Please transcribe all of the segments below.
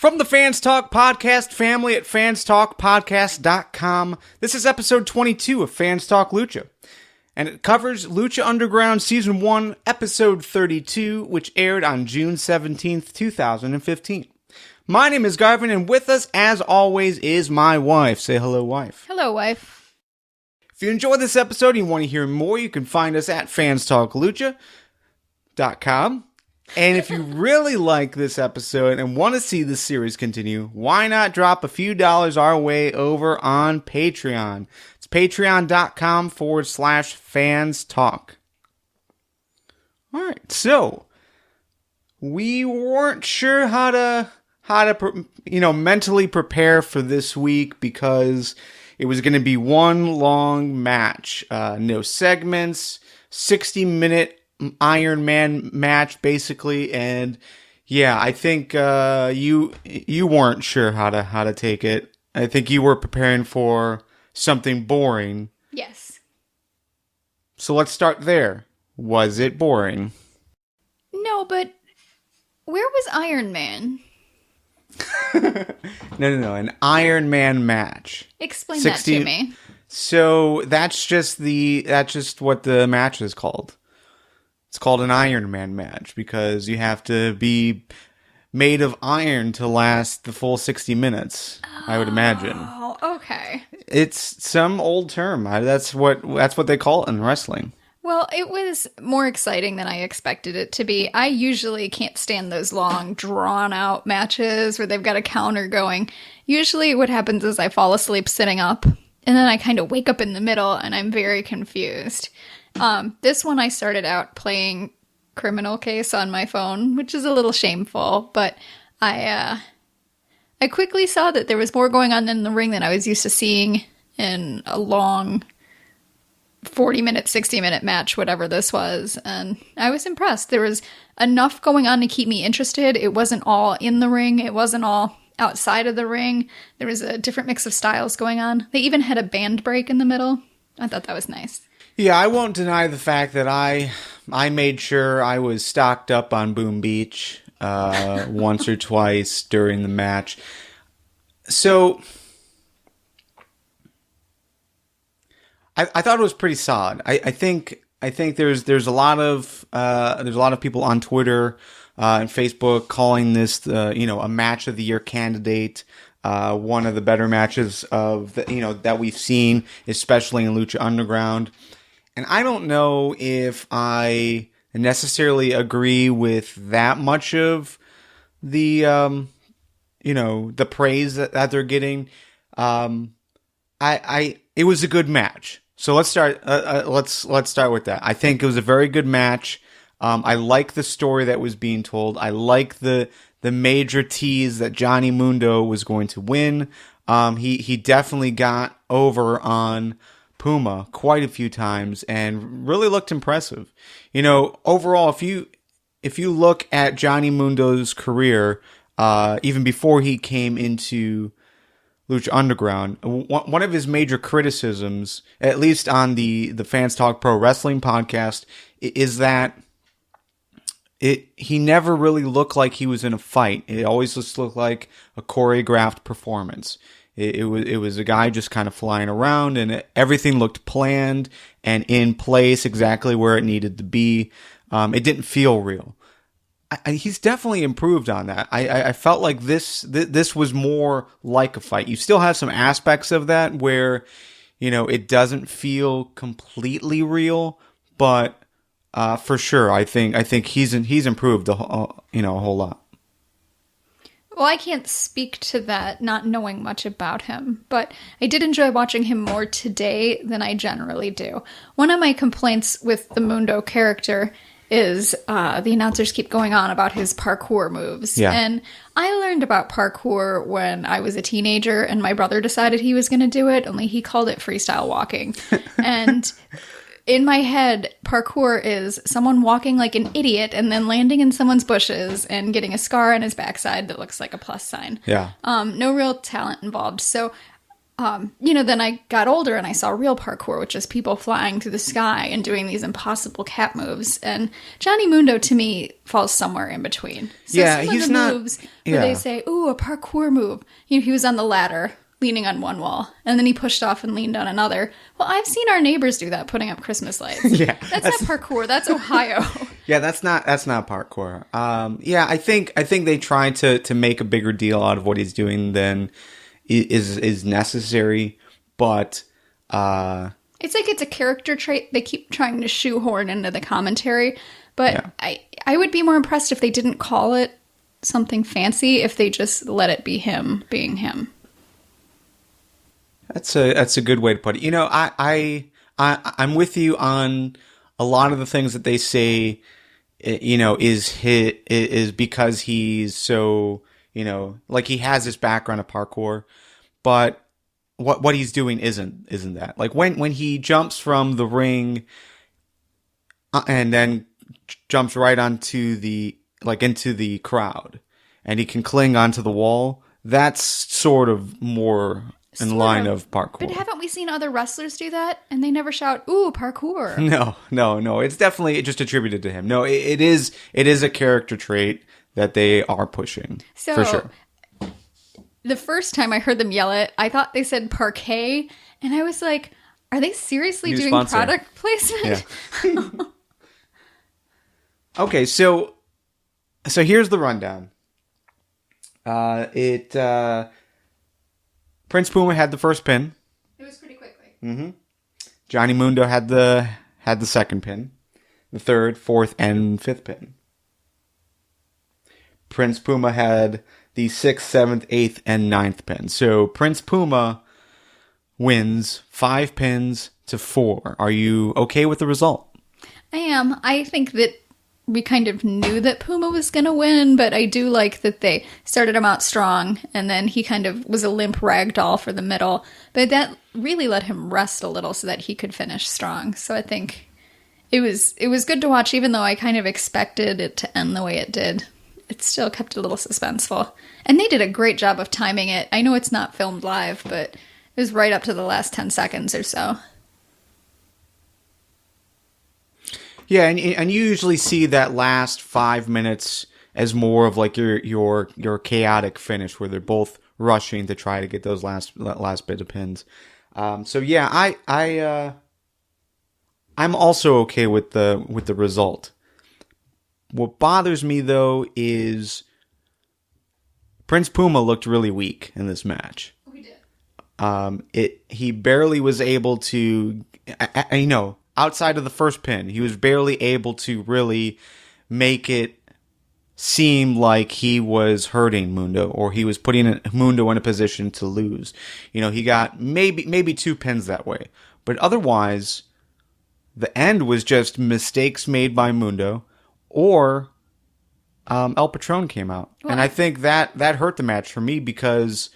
From the Fans Talk Podcast family at fanstalkpodcast.com, this is episode 22 of Fans Talk Lucha, and it covers Lucha Underground Season 1, Episode 32, which aired on June 17th, 2015. My name is Garvin, and with us, as always, is my wife. Say hello, wife. Hello, wife. If you enjoyed this episode and you want to hear more, you can find us at fanstalklucha.com. And if you really like this episode and want to see the series continue, why not drop a few dollars our way over on Patreon? It's patreon.com/fanstalk. All right, so we weren't sure how to mentally prepare for this week because it was going to be one long match, no segments, 60-minute Iron Man match basically, and yeah, I think you weren't sure how to take it. I think you were preparing for something boring. Yes. So let's start there. Was it boring? No, but where was Iron Man? No, an Iron Man match. Explain that to me. So that's just what the match is called. It's called an Iron Man match because you have to be made of iron to last the full 60 minutes, I would imagine. Oh, okay. It's some old term. That's what they call it in wrestling. Well, it was more exciting than I expected it to be. I usually can't stand those long, drawn-out matches where they've got a counter going. Usually what happens is I fall asleep sitting up, and then I kind of wake up in the middle, and I'm very confused. This one I started out playing Criminal Case on my phone, which is a little shameful, but I quickly saw that there was more going on in the ring than I was used to seeing in a long 40-minute, 60-minute match, whatever this was, and I was impressed. There was enough going on to keep me interested. It wasn't all in the ring. It wasn't all outside of the ring. There was a different mix of styles going on. They even had a band break in the middle. I thought that was nice. Yeah, I won't deny the fact that I made sure I was stocked up on Boom Beach once or twice during the match. So I thought it was pretty solid. I think there's a lot of people on Twitter and Facebook calling this a match of the year candidate. One of the better matches of that we've seen, especially in Lucha Underground. And I don't know if I necessarily agree with that much of the the praise that they're getting. It was a good match. So let's start with that. I think it was a very good match. I like the story that was being told. I like the major tease that Johnny Mundo was going to win. He definitely got over on Puma quite a few times and really looked impressive. Overall, if you look at Johnny Mundo's career, even before he came into Lucha Underground, one of his major criticisms, at least on the Fans Talk Pro Wrestling podcast, is that he never really looked like he was in a fight. It always just looked like a choreographed performance. It was a guy just kind of flying around, and everything looked planned and in place exactly where it needed to be. It didn't feel real. He's definitely improved on that. I felt like this was more like a fight. You still have some aspects of that where, it doesn't feel completely real, but for sure, I think he's improved a whole lot. Well, I can't speak to that, not knowing much about him, but I did enjoy watching him more today than I generally do. One of my complaints with the Mundo character is the announcers keep going on about his parkour moves. Yeah. And I learned about parkour when I was a teenager, and my brother decided he was going to do it, only he called it freestyle walking. And in my head, parkour is someone walking like an idiot and then landing in someone's bushes and getting a scar on his backside that looks like a plus sign. Yeah. No real talent involved. So then I got older and I saw real parkour, which is people flying through the sky and doing these impossible cat moves. And Johnny Mundo, to me, falls somewhere in between. So some he's of the not moves where they say, "Ooh, a parkour move." He was on the ladder, leaning on one wall, and then he pushed off and leaned on another. Well, I've seen our neighbors do that, putting up Christmas lights. That's not parkour. That's Ohio. Yeah, that's not parkour. I think they tried to make a bigger deal out of what he's doing than is necessary, but it's like it's a character trait they keep trying to shoehorn into the commentary. But I would be more impressed if they didn't call it something fancy, if they just let it be him being him. That's a good way to put it. I'm with you on a lot of the things that they say. Is because he's so like he has this background of parkour, but what he's doing isn't that. Like when he jumps from the ring and then jumps right onto into the crowd, and he can cling onto the wall. That's sort of more in line of parkour. But haven't we seen other wrestlers do that? And they never shout, "Ooh, parkour." No. It's definitely just attributed to him. No, it is a character trait that they are pushing. So, for sure. The first time I heard them yell it, I thought they said parquet. And I was like, are they seriously New doing sponsor. product placement? Yeah. Okay, so here's the rundown. Prince Puma had the first pin. It was pretty quickly. Mm-hmm. Johnny Mundo had the second pin, the third, fourth, and fifth pin. Prince Puma had the 6th, 7th, 8th, and 9th pin. So Prince Puma wins 5 pins to 4. Are you okay with the result? I am. I think that we kind of knew that Puma was going to win, but I do like that they started him out strong, and then he kind of was a limp ragdoll for the middle. But that really let him rest a little so that he could finish strong. So I think it was good to watch, even though I kind of expected it to end the way it did. It still kept it a little suspenseful. And they did a great job of timing it. I know it's not filmed live, but it was right up to the last 10 seconds or so. Yeah, and you usually see that last 5 minutes as more of like your chaotic finish, where they're both rushing to try to get those last bit of pins. So yeah, I'm also okay with the result. What bothers me though is Prince Puma looked really weak in this match. We did. He barely was able to, outside of the first pin, he was barely able to really make it seem like he was hurting Mundo, or he was putting Mundo in a position to lose. He got maybe 2 pins that way. But otherwise, the end was just mistakes made by Mundo, or El Patron came out. Well, and I think that hurt the match for me, because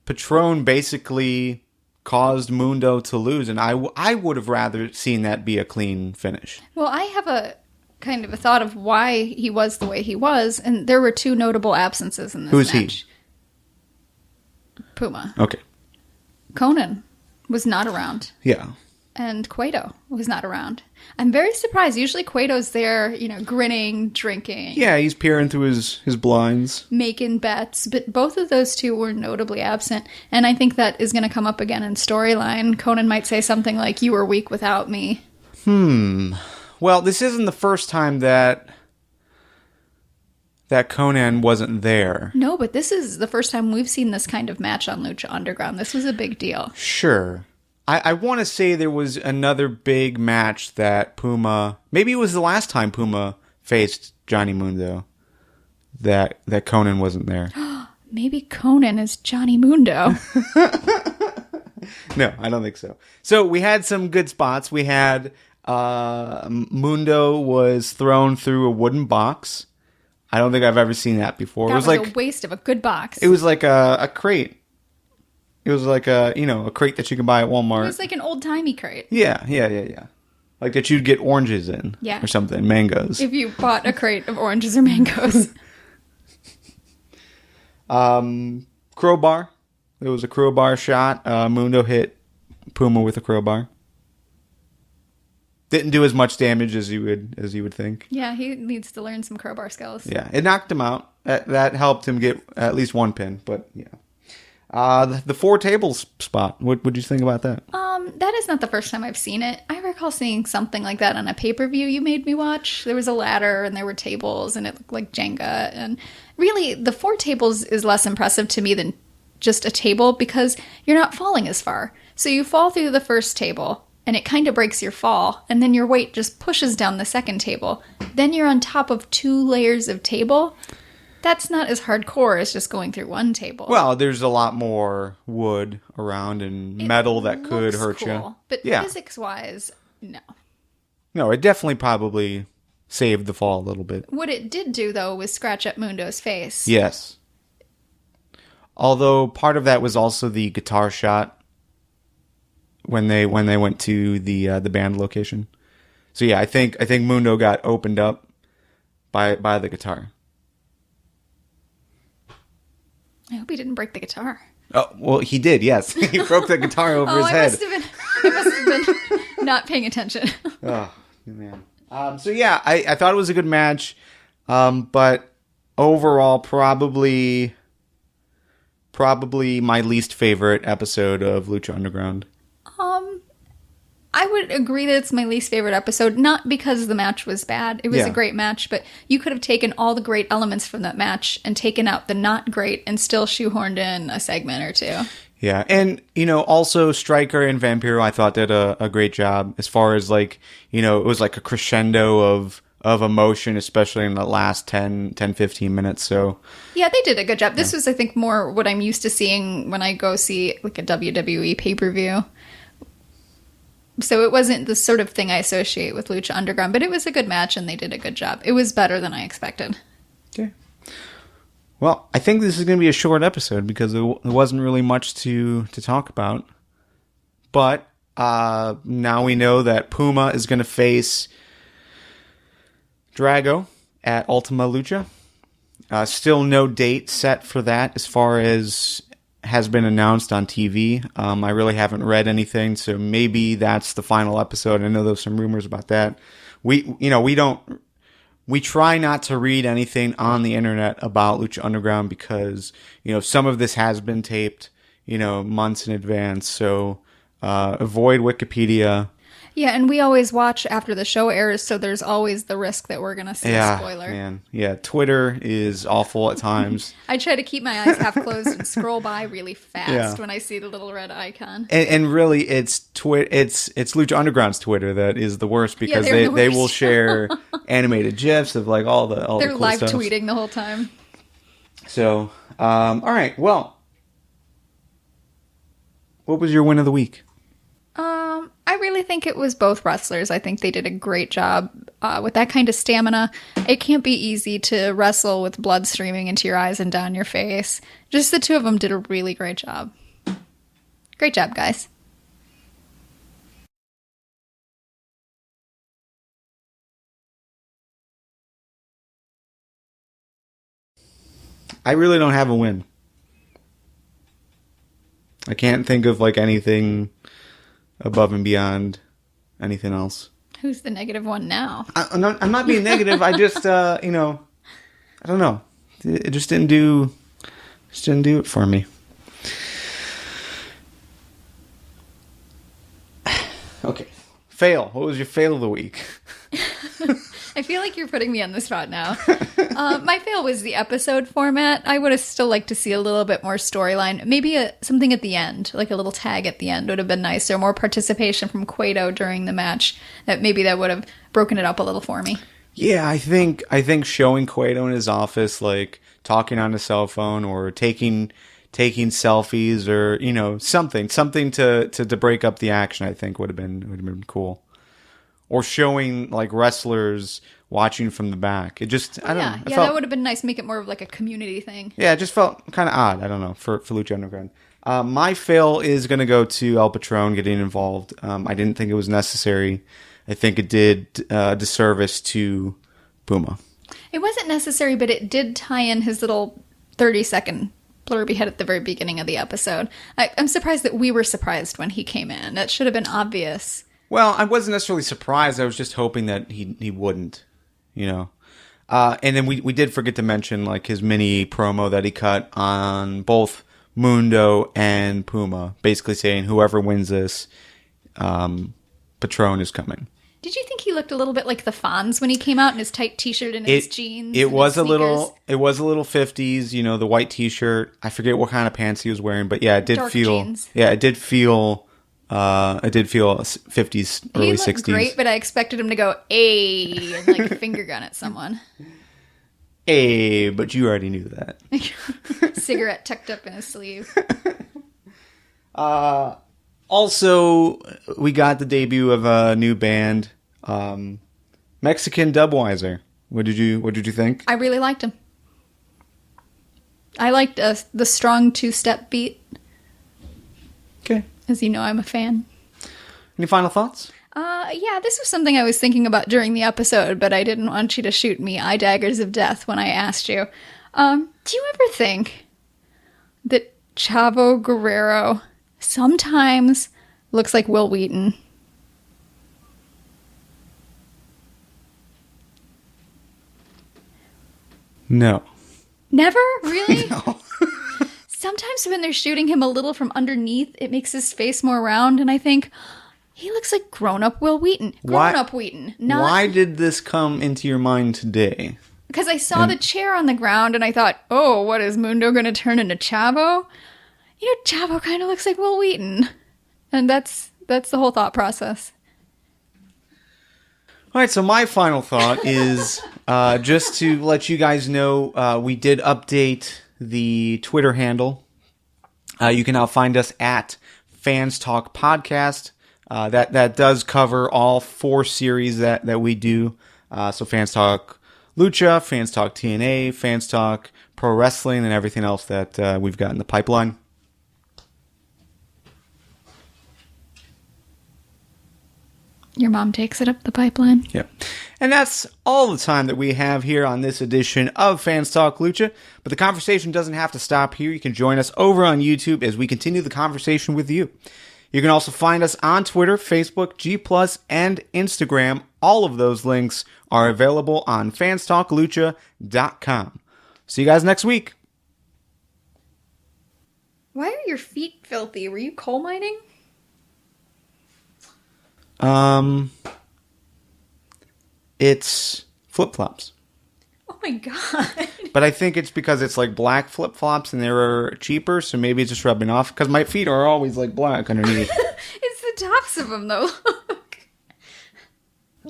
Patron basically caused Mundo to lose, and I would have rather seen that be a clean finish. Well, I have a kind of a thought of why he was the way he was, and there were 2 notable absences in this Who's match. he? Puma. Okay. Conan was not around. Yeah. And Cueto was not around. I'm very surprised. Usually Cueto's there, grinning, drinking. Yeah, he's peering through his blinds. Making bets. But both of those 2 were notably absent. And I think that is going to come up again in storyline. Conan might say something like, "You were weak without me." Well, this isn't the first time that Conan wasn't there. No, but this is the first time we've seen this kind of match on Lucha Underground. This was a big deal. Sure. I want to say there was another big match that Puma... Maybe it was the last time Puma faced Johnny Mundo that Conan wasn't there. Maybe Conan is Johnny Mundo. No, I don't think so. So we had some good spots. We had Mundo was thrown through a wooden box. I don't think I've ever seen that before. That it was was like a waste of a good box. It was like a crate. It was like a crate that you can buy at Walmart. It was like an old-timey crate. Yeah. Like that you'd get oranges in. Yeah. Or something, mangoes. If you bought a crate of oranges or mangoes. Crowbar. There was a crowbar shot. Mundo hit Puma with a crowbar. Didn't do as much damage as you would think. Yeah, he needs to learn some crowbar skills. Yeah, it knocked him out. That helped him get at least one pin. But yeah, the 4 tables spot. What would you think about that? That is not the first time I've seen it. I recall seeing something like that on a pay-per-view you made me watch. There was a ladder and there were tables and it looked like Jenga. And really, the 4 tables is less impressive to me than just a table because you're not falling as far. So you fall through the first table and it kind of breaks your fall. And then your weight just pushes down the second table. Then you're on top of 2 layers of table. That's not as hardcore as just going through one table. Well, there's a lot more wood around and metal that could hurt you. But physics-wise, no. No, it definitely probably saved the fall a little bit. What it did do, though, was scratch up Mundo's face. Yes. Although part of that was also the guitar shot when they went to the band location. So yeah, I think Mundo got opened up by the guitar. I hope he didn't break the guitar. Oh, well, he did, yes. He broke the guitar over his head. I must have been not paying attention. Oh, man. So, yeah, I thought it was a good match. But overall, probably my least favorite episode of Lucha Underground. I would agree that it's my least favorite episode, not because the match was bad. It was a great match, but you could have taken all the great elements from that match and taken out the not great and still shoehorned in a segment or 2. Yeah, and, also Stryker and Vampiro, I thought did a great job as far as, it was like a crescendo of emotion, especially in the last 10-15 minutes, so... Yeah, they did a good job. This was, I think, more what I'm used to seeing when I go see, a WWE pay-per-view. So it wasn't the sort of thing I associate with Lucha Underground, but it was a good match and they did a good job. It was better than I expected. Okay. Well, I think this is going to be a short episode because there wasn't really much to talk about. But now we know that Puma is going to face Drago at Ultima Lucha. Still no date set for that as far as has been announced on TV. I really haven't read anything, so maybe that's the final episode. I know there's some rumors about that. We try not to read anything on the internet about Lucha Underground because, some of this has been taped, months in advance. So, avoid Wikipedia. Yeah, and we always watch after the show airs, so there's always the risk that we're going to see a spoiler. Man. Yeah, Twitter is awful at times. I try to keep my eyes half closed and scroll by really fast when I see the little red icon. And really, it's Lucha Underground's Twitter that is the worst because they will share animated GIFs of all the cool They're live stuff. tweeting the whole time. So, all right, well, what was your win of the week? I really think it was both wrestlers. I think they did a great job with that kind of stamina. It can't be easy to wrestle with blood streaming into your eyes and down your face. Just the 2 of them did a really great job. Great job, guys. I really don't have a win. I can't think of anything above and beyond anything else. Who's the negative one now? I'm not being negative. I just, I don't know. It just didn't do it for me. Okay. Fail. What was your fail of the week? I feel like you're putting me on the spot now. My fail was the episode format. I would have still liked to see a little bit more storyline. Maybe something at the end, like a little tag at the end would have been nice, or more participation from Cueto during the match. That would have broken it up a little for me. Yeah, I think showing Cueto in his office, talking on his cell phone or taking selfies or something to break up the action, I think would have been cool. Or showing wrestlers watching from the back. It just I don't know. Yeah, that would have been nice. Make it more of a community thing. Yeah, it just felt kind of odd. I don't know for Lucha Underground. My fail is going to go to El Patron getting involved. I didn't think it was necessary. I think it did disservice to Puma. It wasn't necessary, but it did tie in his little 30-second blurb he had at the very beginning of the episode. I'm surprised that we were surprised when he came in. That should have been obvious. Well, I wasn't necessarily surprised. I was just hoping that he wouldn't, you know. And then we did forget to mention like his mini promo that he cut on both Mundo and Puma, basically saying whoever wins this, Patron is coming. Did you think he looked a little bit like the Fonz when he came out in his tight t-shirt and his jeans? It was a little 50s, you know, the white t-shirt. I forget what kind of pants he was wearing, but yeah, it did Dark feel jeans. Yeah, it did feel 50s, early 60s. He looked great, but I expected him to go, "Ayy," and like finger gun at someone. Hey, but you already knew that. Cigarette tucked up in his sleeve. Also, we got the debut of a new band, Mexican Dubweiser. What did you think? I really liked him. I liked the strong two-step beat. Okay. As you know, I'm a fan. Any final thoughts? Yeah, this was something I was thinking about during the episode, but I didn't want you to shoot me eye daggers of death when I asked you. Do you ever think that Chavo Guerrero sometimes looks like Will Wheaton? No. Never? Really? No. Sometimes when they're shooting him a little from underneath, it makes his face more round, and I think, he looks like grown-up Will Wheaton. Grown-up Wheaton. Why did this come into your mind today? Because I saw the chair on the ground, and I thought, oh, what, is Mundo going to turn into Chavo? You know, Chavo kind of looks like Will Wheaton. And that's the whole thought process. All right, so my final thought is just to let you guys know, we did update the Twitter handle. You can now find us at Fans Talk Podcast. That does cover all 4 series that we do. So Fans Talk Lucha, Fans Talk TNA, Fans Talk Pro Wrestling, and everything else that we've got in the pipeline. Your mom takes it up the pipeline. Yep. And that's all the time that we have here on this edition of Fans Talk Lucha. But the conversation doesn't have to stop here. You can join us over on YouTube as we continue the conversation with you. You can also find us on Twitter, Facebook, G+, and Instagram. All of those links are available on fanstalklucha.com. See you guys next week. Why are your feet filthy? Were you coal mining? It's flip-flops. Oh my god. But I think it's because it's like black flip-flops and they're cheaper, so maybe it's just rubbing off. Because my feet are always like black underneath. It's the tops of them, though. Look.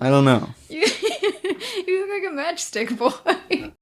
I don't know. You look like a matchstick boy.